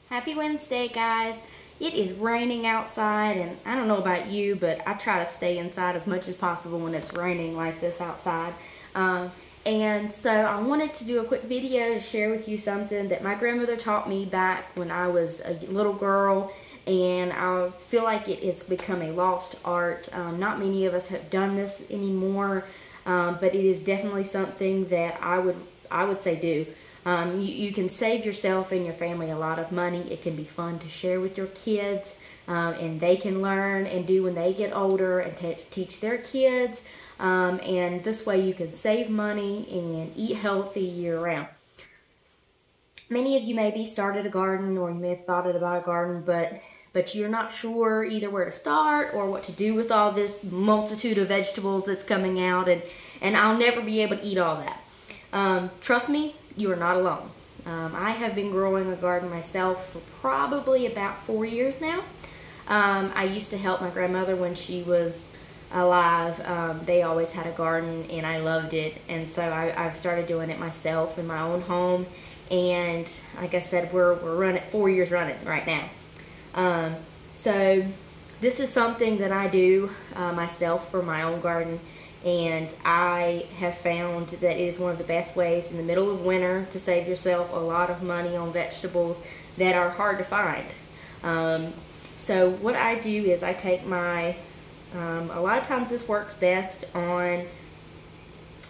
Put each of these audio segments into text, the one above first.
Happy Wednesday, guys. It is raining outside, and I don't know about you, but I try to stay inside as much as possible when it's raining like this outside. And so I wanted to do a quick video to share with you something that my grandmother taught me back when I was a little girl, and I feel like it has become a lost art. Not many of us have done this anymore, but it is definitely something that I would say do. You can save yourself and your family a lot of money. It can be fun to share with your kids, and they can learn and do when they get older and teach their kids. And this way you can save money and eat healthy year round. Many of you maybe started a garden, or you may have thought about a garden, but you're not sure either where to start or what to do with all this multitude of vegetables that's coming out, and I'll never be able to eat all that. Trust me, you are not alone. I have been growing a garden myself for probably about 4 years now. I used to help my grandmother when she was alive. They always had a garden, and I loved it, and so I've started doing it myself in my own home. And like I said, we're running 4 years running right now. So this is something that I do myself for my own garden, and I have found that it is one of the best ways in the middle of winter to save yourself a lot of money on vegetables that are hard to find. So what I do is I take my, a lot of times this works best on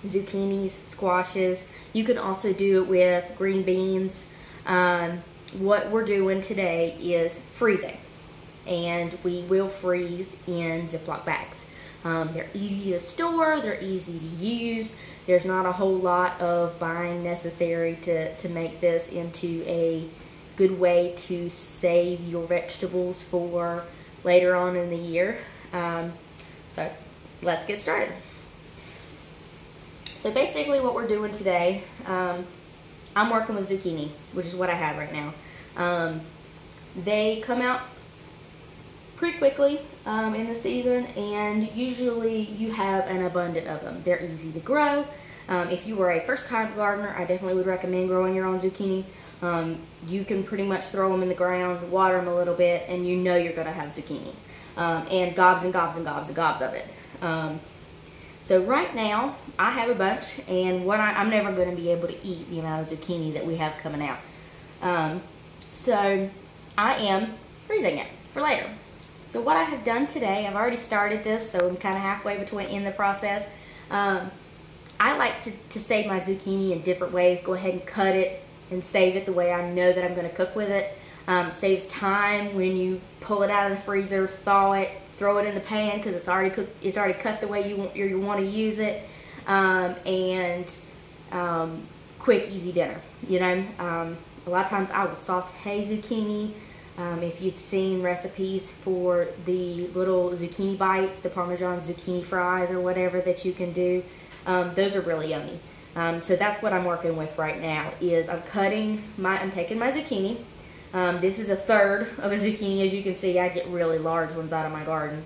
zucchinis, squashes. You can also do it with green beans. What we're doing today is freezing, and we will freeze in Ziploc bags. They're easy to store, they're easy to use. There's not a whole lot of buying necessary to make this into a good way to save your vegetables for later on in the year. So let's get started. So basically what we're doing today, I'm working with zucchini, which is what I have right now. They come out pretty quickly in the season, and usually you have an abundance of them. They're easy to grow. If you were a first-time gardener, I definitely would recommend growing your own zucchini. You can pretty much throw them in the ground, water them a little bit, and you know you're going to have zucchini. And gobs and gobs and gobs and gobs of it. So right now, I have a bunch, and I'm never going to be able to eat the amount of zucchini that we have coming out. So I am freezing it for later. So what I have done today, I've already started this, so I'm kind of halfway in the process. I like to save my zucchini in different ways. Go ahead and cut it and save it the way I know that I'm going to cook with it. Saves time when you pull it out of the freezer, thaw it, throw it in the pan because it's already cooked. It's already cut the way you want to use it, and quick, easy dinner. You know, a lot of times I will saute zucchini. If you've seen recipes for the little zucchini bites, the Parmesan zucchini fries or whatever that you can do, those are really yummy. So that's what I'm working with right now. Is I'm taking my zucchini. This is a third of a zucchini. As you can see, I get really large ones out of my garden.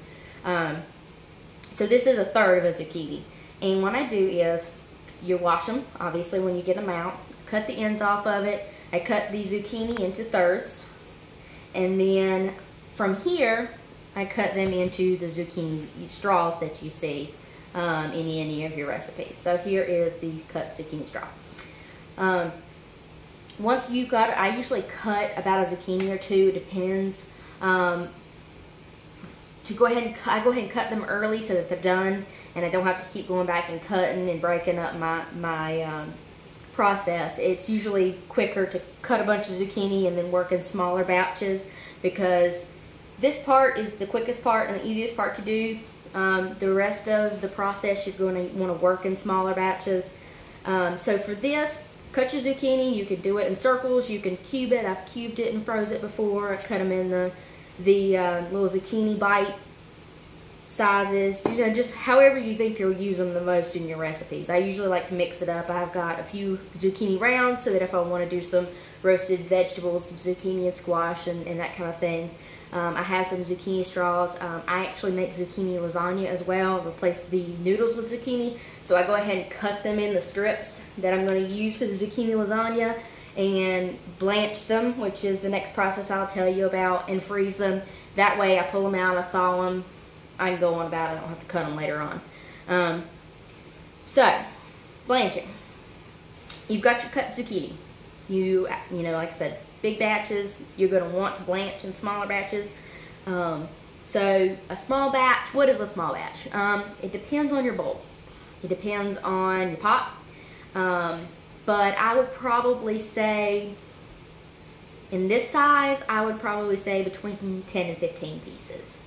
So this is a third of a zucchini. And what I do is, you wash them, obviously, when you get them out. Cut the ends off of it. I cut the zucchini into thirds. And then from here, I cut them into the zucchini straws that you see in any of your recipes. So here is the cut zucchini straw. Once you've got it, I usually cut about a zucchini or two, it depends. I go ahead and cut them early so that they're done, and I don't have to keep going back and cutting and breaking up my process. It's usually quicker to cut a bunch of zucchini and then work in smaller batches, because this part is the quickest part and the easiest part to do. The rest of the process you're going to want to work in smaller batches. So for this, cut your zucchini. You can do it in circles. You can cube it. I've cubed it and froze it before. I cut them in the little zucchini bite sizes. You know, just however you think you'll use them the most in your recipes. I usually like to mix it up. I've got a few zucchini rounds so that if I want to do some roasted vegetables, some zucchini and squash and that kind of thing. I have some zucchini straws. I actually make zucchini lasagna as well, replace the noodles with zucchini. So I go ahead and cut them in the strips that I'm going to use for the zucchini lasagna, and blanch them, which is the next process I'll tell you about, and freeze them. That way I pull them out, I thaw them, I can go on about it, I don't have to cut them later on. So, blanching. You've got your cut zucchini. You know, like I said, big batches, you're going to want to blanch in smaller batches. So a small batch, what is a small batch? It depends on your bowl. It depends on your pot. But I would probably say, in this size, I would probably say between 10 and 15 pieces.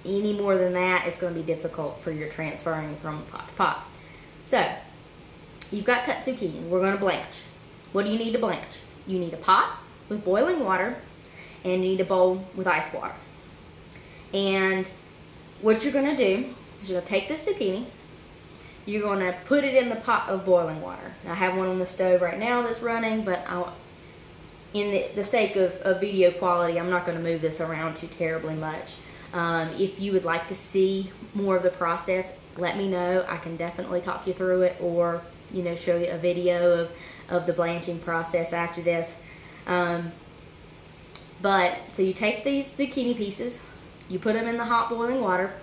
Any more than that, it's going to be difficult for your transferring from pot to pot. So, you've got cut zucchini. We're going to blanch. What do you need to blanch? You need a pot with boiling water, and you need a bowl with ice water. And what you're going to do is you're going to take this zucchini, you're going to put it in the pot of boiling water. I have one on the stove right now that's running, but in the sake of video quality, I'm not going to move this around too terribly much. If you would like to see more of the process, let me know. I can definitely talk you through it, or show you a video of the blanching process after this. But so you take these zucchini pieces, you put them in the hot boiling water.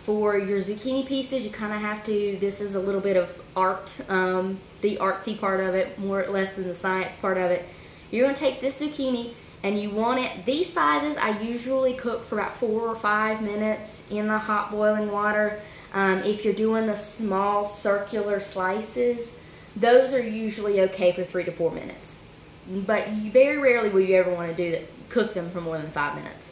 For your zucchini pieces, you kind of have to, this is a little bit of art, the artsy part of it, more or less than the science part of it. You're going to take this zucchini and you want it, these sizes I usually cook for about 4 or 5 minutes in the hot boiling water. If you're doing the small circular slices, those are usually okay for 3 to 4 minutes. But very rarely will you ever want to cook them for more than 5 minutes.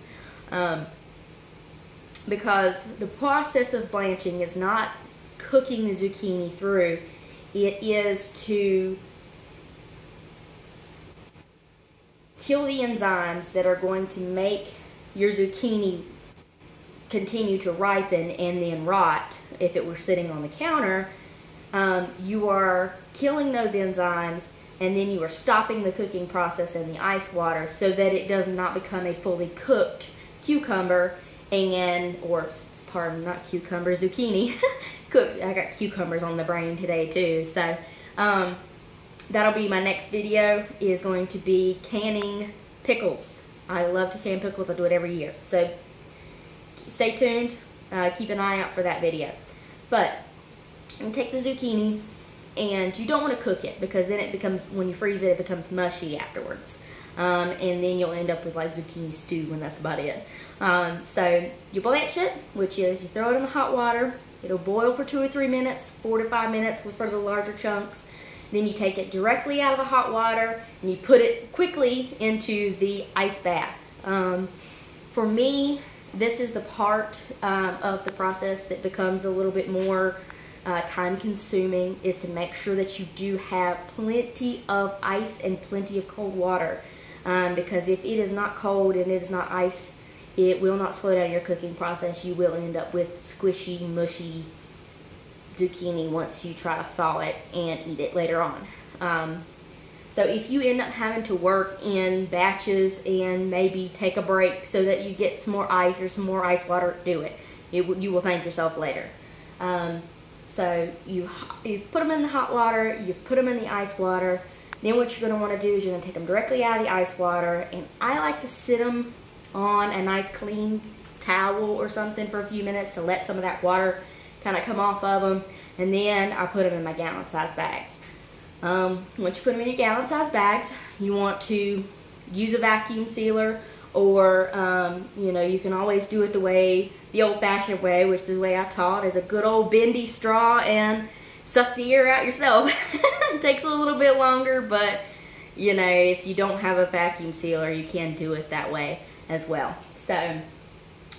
Because the process of blanching is not cooking the zucchini through, it is to kill the enzymes that are going to make your zucchini continue to ripen and then rot. If it were sitting on the counter, you are killing those enzymes, and then you are stopping the cooking process in the ice water so that it does not become a fully cooked cucumber, zucchini. I got cucumbers on the brain today too. So that'll be my next video, is going to be canning pickles. I love to can pickles. I do it every year. So stay tuned. Keep an eye out for that video. But you take the zucchini, and you don't want to cook it, because then it becomes, when you freeze it, it becomes mushy afterwards. And then you'll end up with like zucchini stew, and that's about it. So you blanch it, which is you throw it in the hot water. It'll boil for 2 or 3 minutes, 4 to 5 minutes for the larger chunks. Then you take it directly out of the hot water and you put it quickly into the ice bath. For me, this is the part of the process that becomes a little bit more time consuming, is to make sure that you do have plenty of ice and plenty of cold water. Because if it is not cold and it is not ice, it will not slow down your cooking process. You will end up with squishy, mushy zucchini once you try to thaw it and eat it later on. So if you end up having to work in batches and maybe take a break so that you get some more ice or some more ice water, do it. You will thank yourself later. So you've put them in the hot water, you've put them in the ice water. Then what you're going to want to do is you're going to take them directly out of the ice water, and I like to sit them on a nice clean towel or something for a few minutes to let some of that water kind of come off of them, and then I put them in my gallon-sized bags. Once you put them in your gallon-sized bags, you want to use a vacuum sealer, or you can always do it the old-fashioned way, which is the way I taught, is a good old bendy straw and suck the air out yourself. It takes a little bit longer, but if you don't have a vacuum sealer, you can do it that way as well. So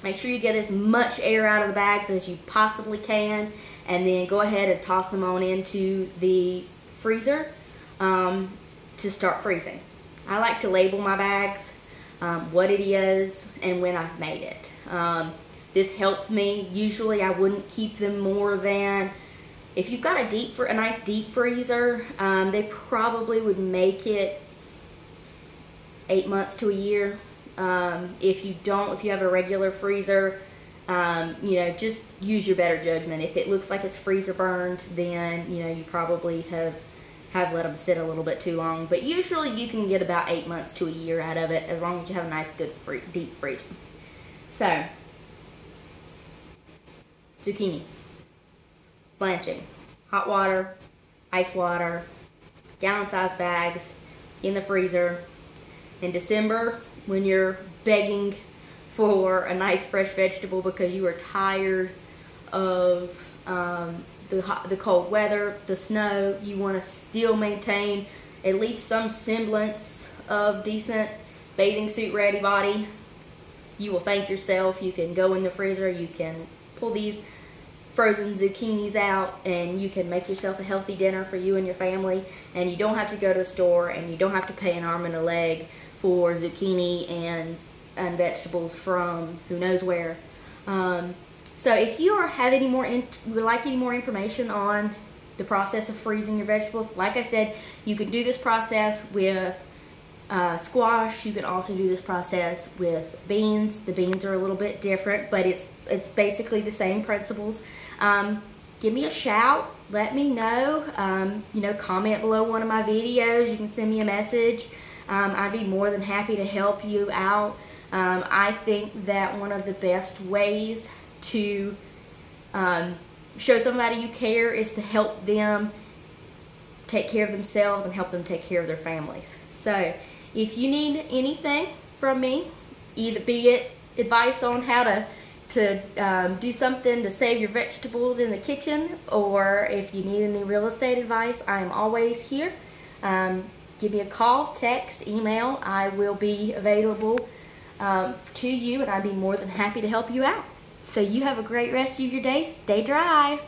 make sure you get as much air out of the bags as you possibly can, and then go ahead and toss them on into the freezer to start freezing. I like to label my bags, what it is and when I've made it. This helps me. Usually I wouldn't keep them more than, if you've got a nice deep freezer, they probably would make it 8 months to a year. If you have a regular freezer, just use your better judgment. If it looks like it's freezer burned, then you probably have have let them sit a little bit too long. But usually you can get about 8 months to a year out of it as long as you have a nice, good, deep freezer. So, zucchini. Blanching. Hot water, ice water, gallon-sized bags in the freezer. In December, when you're begging for a nice fresh vegetable because you are tired of the cold weather, the snow, you want to still maintain at least some semblance of decent bathing suit ready body, you will thank yourself. You can go in the freezer, you can pull these frozen zucchinis out, and you can make yourself a healthy dinner for you and your family, and you don't have to go to the store, and you don't have to pay an arm and a leg for zucchini and vegetables from who knows where. So if you have would like any more information on the process of freezing your vegetables, like I said, you can do this process with squash. You can also do this process with beans. The beans are a little bit different, but it's basically the same principles. Give me a shout. Let me know. Comment below one of my videos. You can send me a message. I'd be more than happy to help you out. I think that one of the best ways to show somebody you care is to help them take care of themselves and help them take care of their families. So if you need anything from me, either be it advice on how to do something to save your vegetables in the kitchen, or if you need any real estate advice, I am always here. Give me a call, text, email. I will be available to you, and I'd be more than happy to help you out. So you have a great rest of your day. Stay dry.